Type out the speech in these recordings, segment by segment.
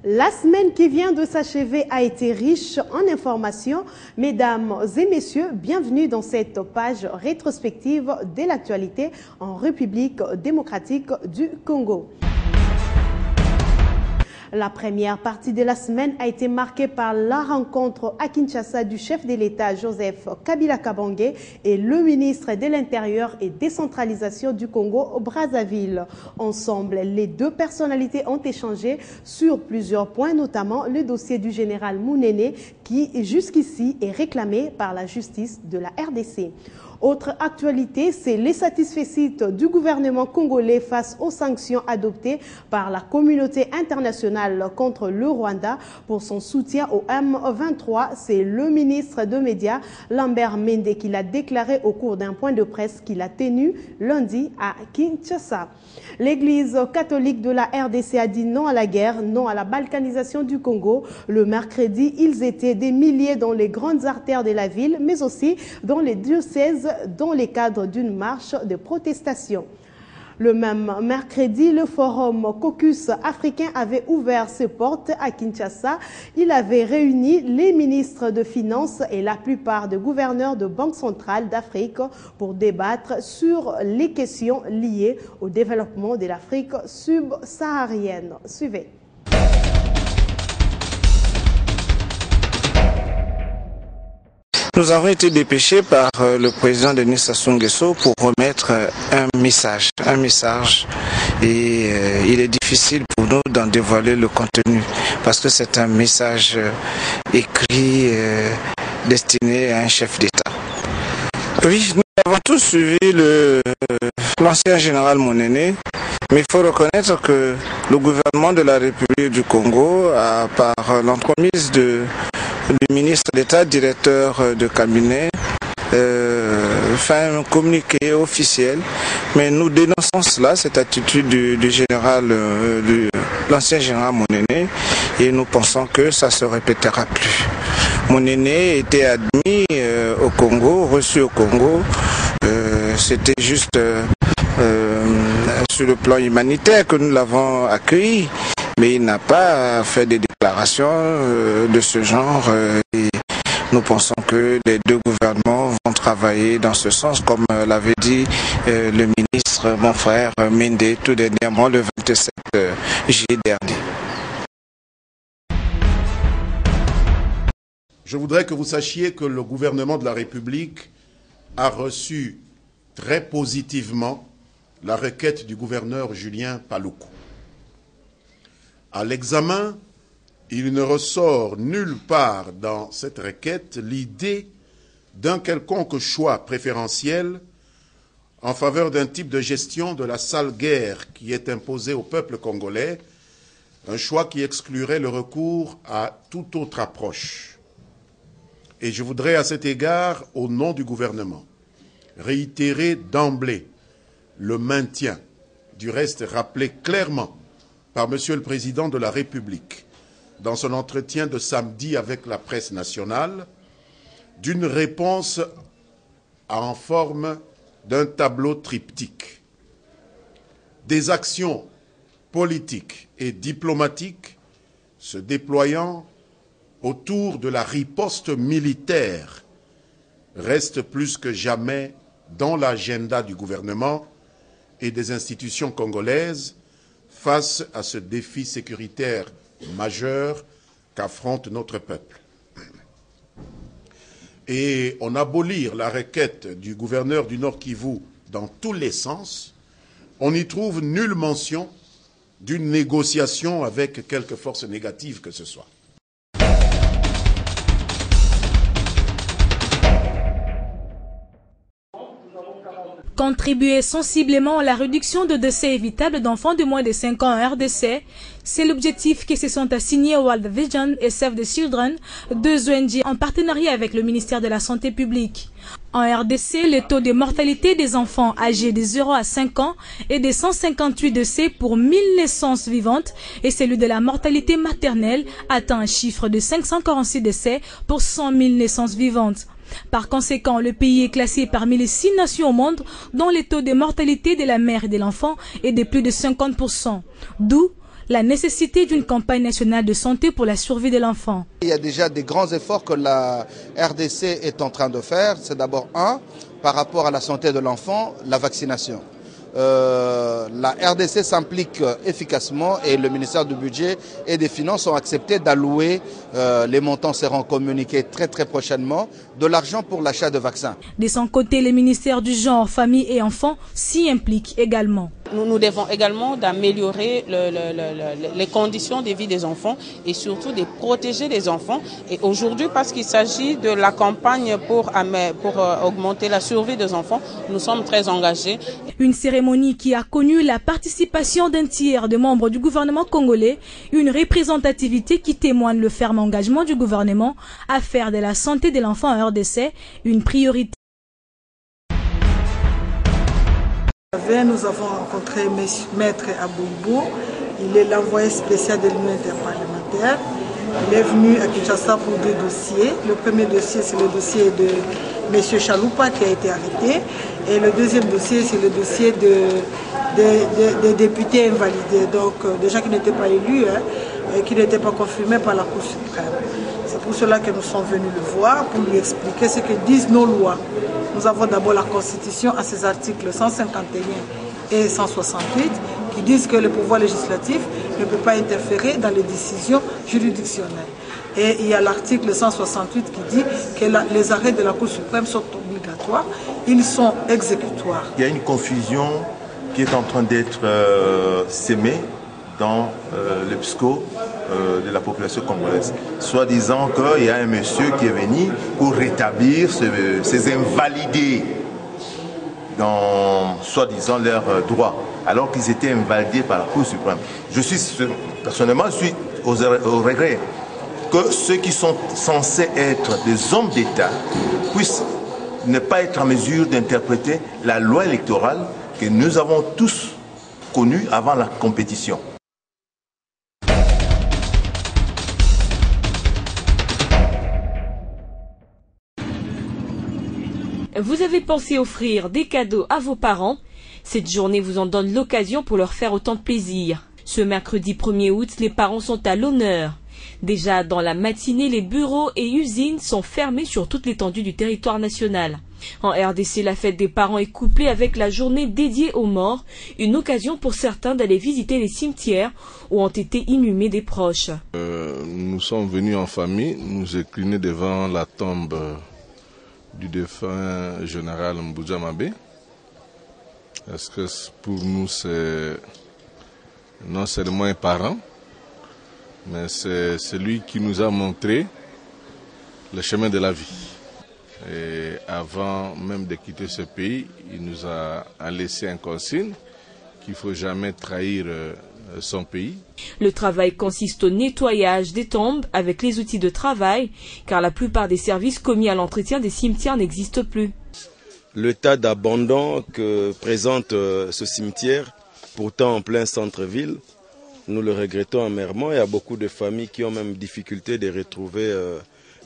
La semaine qui vient de s'achever a été riche en informations. Mesdames et messieurs, bienvenue dans cette page rétrospective de l'actualité en République démocratique du Congo. La première partie de la semaine a été marquée par la rencontre à Kinshasa du chef de l'État Joseph Kabila Kabange et le ministre de l'Intérieur et décentralisation du Congo au Brazzaville. Ensemble, les deux personnalités ont échangé sur plusieurs points, notamment le dossier du général Mounene qui jusqu'ici est réclamé par la justice de la RDC. Autre actualité, c'est les satisfecit du gouvernement congolais face aux sanctions adoptées par la communauté internationale contre le Rwanda pour son soutien au M23. C'est le ministre des Médias, Lambert Mende, qui l'a déclaré au cours d'un point de presse qu'il a tenu lundi à Kinshasa. L'Église catholique de la RDC a dit non à la guerre, non à la balkanisation du Congo. Le mercredi, ils étaient des milliers dans les grandes artères de la ville, mais aussi dans les diocèses dans le cadre d'une marche de protestation. Le même mercredi, le forum Caucus africain avait ouvert ses portes à Kinshasa. Il avait réuni les ministres de Finances et la plupart des gouverneurs de banques centrales d'Afrique pour débattre sur les questions liées au développement de l'Afrique subsaharienne. Suivez. Nous avons été dépêchés par le président Denis Sassou Nguesso pour remettre un message. Et il est difficile pour nous d'en dévoiler le contenu parce que c'est un message écrit destiné à un chef d'État. Oui, nous avons tous suivi l'ancien général Mounene, mais il faut reconnaître que le gouvernement de la République du Congo, par l'entremise du ministre d'État, directeur de cabinet, fait un communiqué officiel, mais nous dénonçons cela, cette attitude du général, l'ancien général Mounene, et nous pensons que ça se répétera plus. Mounene était admis au Congo, reçu au Congo, c'était juste sur le plan humanitaire que nous l'avons accueilli. Mais il n'a pas fait des déclarations de ce genre et nous pensons que les deux gouvernements vont travailler dans ce sens, comme l'avait dit le ministre, mon frère Mende, tout dernièrement le 27 juillet dernier. Je voudrais que vous sachiez que le gouvernement de la République a reçu très positivement la requête du gouverneur Julien Paluku. À l'examen, il ne ressort nulle part dans cette requête l'idée d'un quelconque choix préférentiel en faveur d'un type de gestion de la sale guerre qui est imposée au peuple congolais, un choix qui exclurait le recours à toute autre approche. Et je voudrais à cet égard, au nom du gouvernement, réitérer d'emblée le maintien, du reste rappelé clairement par Monsieur le Président de la République dans son entretien de samedi avec la presse nationale, d'une réponse en forme d'un tableau triptyque. Des actions politiques et diplomatiques se déployant autour de la riposte militaire restent plus que jamais dans l'agenda du gouvernement et des institutions congolaises face à ce défi sécuritaire majeur qu'affronte notre peuple. Et on abolit la requête du gouverneur du Nord Kivu dans tous les sens. On n'y trouve nulle mention d'une négociation avec quelque force négative que ce soit. Contribuer sensiblement à la réduction de décès évitables d'enfants de moins de 5 ans en RDC, c'est l'objectif qui se sont assignés World Vision et Save the Children, deux ONG en partenariat avec le ministère de la Santé publique. En RDC, le taux de mortalité des enfants âgés de 0 à 5 ans est de 158 décès pour 1000 naissances vivantes et celui de la mortalité maternelle atteint un chiffre de 546 décès pour 100 000 naissances vivantes. Par conséquent, le pays est classé parmi les 6 nations au monde dont le taux de mortalité de la mère et de l'enfant est de plus de 50%. D'où la nécessité d'une campagne nationale de santé pour la survie de l'enfant. Il y a déjà des grands efforts que la RDC est en train de faire. C'est d'abord par rapport à la santé de l'enfant, la vaccination. La RDC s'implique efficacement et le ministère du Budget et des Finances ont accepté d'allouer, les montants seront communiqués très prochainement, de l'argent pour l'achat de vaccins. De son côté, le ministère du Genre, Famille et Enfants s'y implique également. Nous devons également d'améliorer les conditions de vie des enfants et surtout de protéger les enfants. Et aujourd'hui, parce qu'il s'agit de la campagne pour augmenter la survie des enfants, nous sommes très engagés. Une cérémonie qui a connu la participation d'un tiers de membres du gouvernement congolais, une représentativité qui témoigne le ferme engagement du gouvernement à faire de la santé de l'enfant en RDC une priorité. Nous avons rencontré Maître Aboubou, il est l'envoyé spécial de l'Union interparlementaire. Il est venu à Kinshasa pour 2 dossiers. Le premier dossier, c'est le dossier de M. Chaloupa qui a été arrêté. Et le deuxième dossier, c'est le dossier des députés invalidés, donc des gens qui n'étaient pas élus et qui n'étaient pas confirmés par la Cour suprême. C'est pour cela que nous sommes venus le voir, pour lui expliquer ce que disent nos lois. Nous avons d'abord la Constitution à ses articles 151 et 168 qui disent que le pouvoir législatif ne peut pas interférer dans les décisions juridictionnelles. Et il y a l'article 168 qui dit que les arrêts de la Cour suprême sont obligatoires, ils sont exécutoires. Il y a une confusion qui est en train d'être sémée dans le psycho de la population congolaise, soit disant qu'il y a un monsieur qui est venu pour rétablir ces invalidés dans soi-disant leurs droits, alors qu'ils étaient invalidés par la Cour suprême. Personnellement, je suis au regret que ceux qui sont censés être des hommes d'État puissent ne pas être en mesure d'interpréter la loi électorale que nous avons tous connue avant la compétition. Vous avez pensé offrir des cadeaux à vos parents? Cette journée vous en donne l'occasion pour leur faire autant de plaisir. Ce mercredi 1er août, les parents sont à l'honneur. Déjà dans la matinée, les bureaux et usines sont fermés sur toute l'étendue du territoire national. En RDC, la fête des parents est couplée avec la journée dédiée aux morts, une occasion pour certains d'aller visiter les cimetières où ont été inhumés des proches. Nous sommes venus en famille, nous incliner devant la tombe du défunt général Mbouja Mabé. Est-ce que pour nous c'est non seulement un parent, mais c'est celui qui nous a montré le chemin de la vie. Et avant même de quitter ce pays, il nous a laissé un consigne qu'il ne faut jamais trahir son pays. Le travail consiste au nettoyage des tombes avec les outils de travail, car la plupart des services commis à l'entretien des cimetières n'existent plus. L'état d'abandon que présente ce cimetière, pourtant en plein centre-ville, nous le regrettons amèrement. Il y a beaucoup de familles qui ont même difficulté de retrouver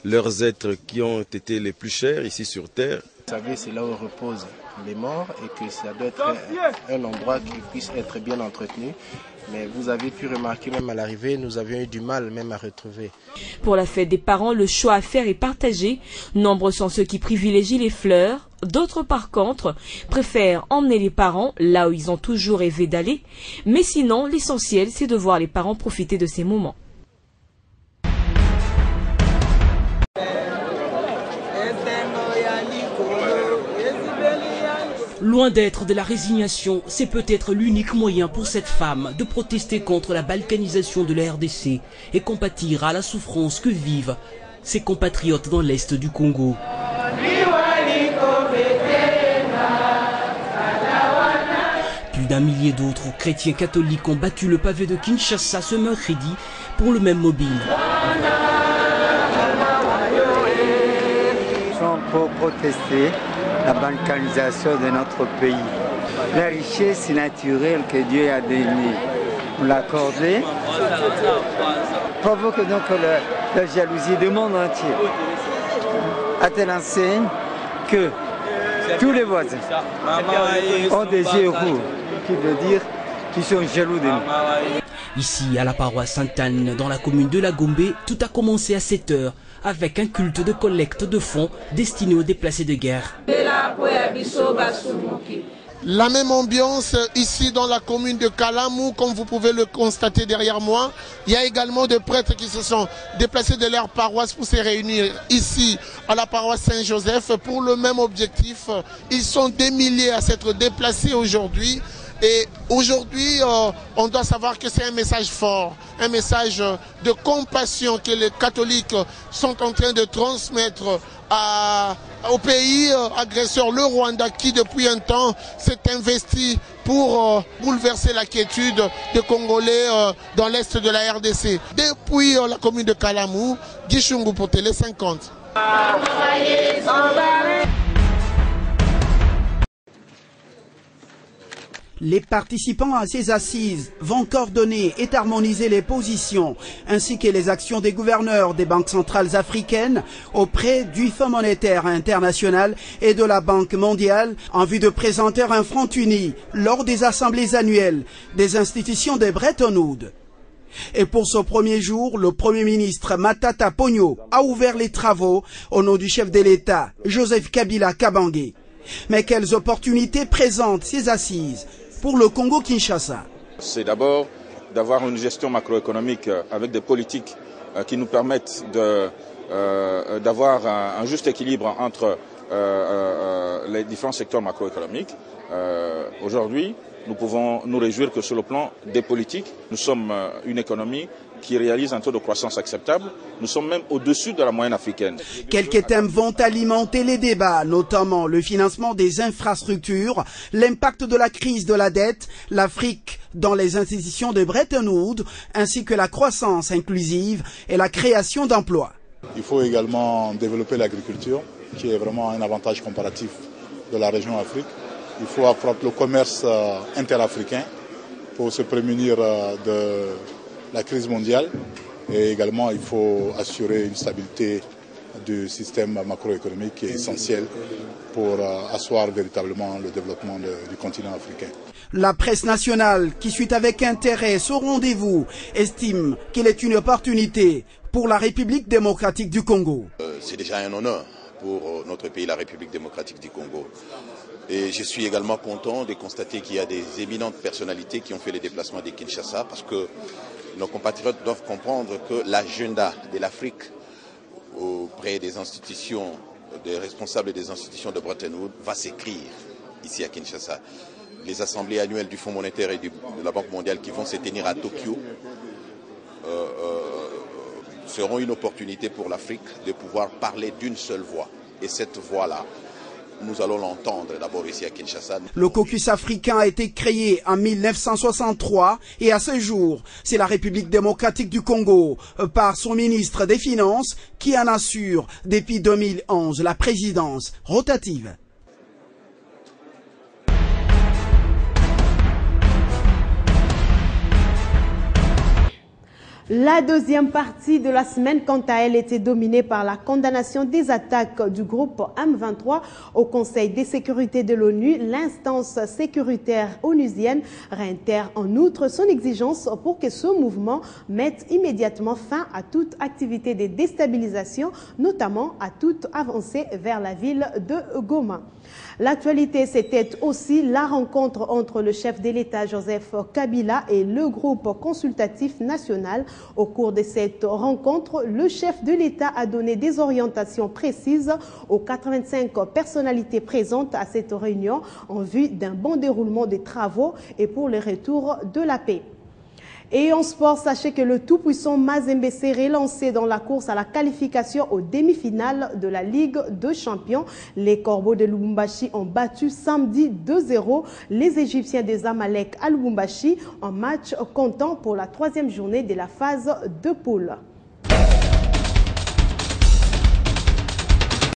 leurs êtres qui ont été les plus chers ici sur Terre. Vous savez, c'est là où reposent les morts et que ça doit être un endroit qui puisse être bien entretenu. Mais vous avez pu remarquer, même à l'arrivée, nous avions eu du mal même à retrouver. Pour la fête des parents, le choix à faire est partagé. Nombreux sont ceux qui privilégient les fleurs. D'autres, par contre, préfèrent emmener les parents là où ils ont toujours rêvé d'aller. Mais sinon, l'essentiel, c'est de voir les parents profiter de ces moments. Loin d'être de la résignation, c'est peut-être l'unique moyen pour cette femme de protester contre la balkanisation de la RDC et compatir à la souffrance que vivent ses compatriotes dans l'est du Congo. Plus d'1 millier d'autres chrétiens catholiques ont battu le pavé de Kinshasa ce mercredi pour le même mobile. Pour protester la balkanisation de notre pays. La richesse naturelle que Dieu a donnée, nous l'a accordée, provoque donc la jalousie du monde entier. À telle enseigne que tous les voisins ont des yeux roux, qui veut dire qui sont jaloux de nous. Ici, à la paroisse Sainte-Anne, dans la commune de La Gombe, tout a commencé à 7 h avec un culte de collecte de fonds destiné aux déplacés de guerre. La même ambiance ici dans la commune de Kalamou, comme vous pouvez le constater derrière moi. Il y a également des prêtres qui se sont déplacés de leur paroisse pour se réunir ici à la paroisse Saint-Joseph pour le même objectif. Ils sont des milliers à s'être déplacés aujourd'hui. Et aujourd'hui, on doit savoir que c'est un message fort, un message de compassion que les catholiques sont en train de transmettre au pays agresseur, le Rwanda, qui depuis un temps s'est investi pour bouleverser la quiétude des Congolais dans l'est de la RDC. Depuis la commune de Kalamou, Guy Chungu pour Télé 50. Les participants à ces assises vont coordonner et harmoniser les positions ainsi que les actions des gouverneurs des banques centrales africaines auprès du Fonds monétaire international et de la Banque mondiale en vue de présenter un front uni lors des assemblées annuelles des institutions de Bretton Woods. Et pour ce premier jour, le Premier ministre Matata Ponyo a ouvert les travaux au nom du chef de l'État, Joseph Kabila Kabange. Mais quelles opportunités présentent ces assises pour le Congo-Kinshasa? C'est d'abord d'avoir une gestion macroéconomique avec des politiques qui nous permettent d'avoir un juste équilibre entre les différents secteurs macroéconomiques. Aujourd'hui, nous pouvons nous réjouir que sur le plan des politiques, nous sommes une économie qui réalise un taux de croissance acceptable. Nous sommes même au-dessus de la moyenne africaine. Quelques thèmes vont alimenter les débats, notamment le financement des infrastructures, l'impact de la crise de la dette, l'Afrique dans les institutions de Bretton Woods, ainsi que la croissance inclusive et la création d'emplois. Il faut également développer l'agriculture, qui est vraiment un avantage comparatif de la région Afrique. Il faut accroître le commerce interafricain pour se prémunir de la crise mondiale, et également il faut assurer une stabilité du système macroéconomique qui est essentiel pour asseoir véritablement le développement du continent africain. La presse nationale, qui suit avec intérêt ce rendez-vous, estime qu'il est une opportunité pour la République démocratique du Congo. C'est déjà un honneur pour notre pays, la République démocratique du Congo. Et je suis également content de constater qu'il y a des éminentes personnalités qui ont fait les déplacements de Kinshasa, parce que nos compatriotes doivent comprendre que l'agenda de l'Afrique auprès des institutions, des responsables des institutions de Bretton Woods va s'écrire ici à Kinshasa. Les assemblées annuelles du Fonds monétaire et de la Banque mondiale qui vont se tenir à Tokyo seront une opportunité pour l'Afrique de pouvoir parler d'une seule voix. Et cette voix-là, nous allons l'entendre d'abord ici à Kinshasa. Le caucus africain a été créé en 1963 et à ce jour, c'est la République démocratique du Congo, par son ministre des Finances, qui en assure depuis 2011 la présidence rotative. La deuxième partie de la semaine, quant à elle, était dominée par la condamnation des attaques du groupe M23 au Conseil de sécurité de l'ONU. L'instance sécuritaire onusienne réitère en outre son exigence pour que ce mouvement mette immédiatement fin à toute activité de déstabilisation, notamment à toute avancée vers la ville de Goma. L'actualité, c'était aussi la rencontre entre le chef de l'État Joseph Kabila et le groupe consultatif national. Au cours de cette rencontre, le chef de l'État a donné des orientations précises aux 85 personnalités présentes à cette réunion en vue d'un bon déroulement des travaux et pour le retour de la paix. Et en sport, sachez que le tout-puissant Mazembe s'est relancé dans la course à la qualification aux demi-finales de la Ligue des Champions. Les Corbeaux de Lubumbashi ont battu samedi 2-0 les Égyptiens des Zamalek à Lubumbashi en match comptant pour la troisième journée de la phase de poule.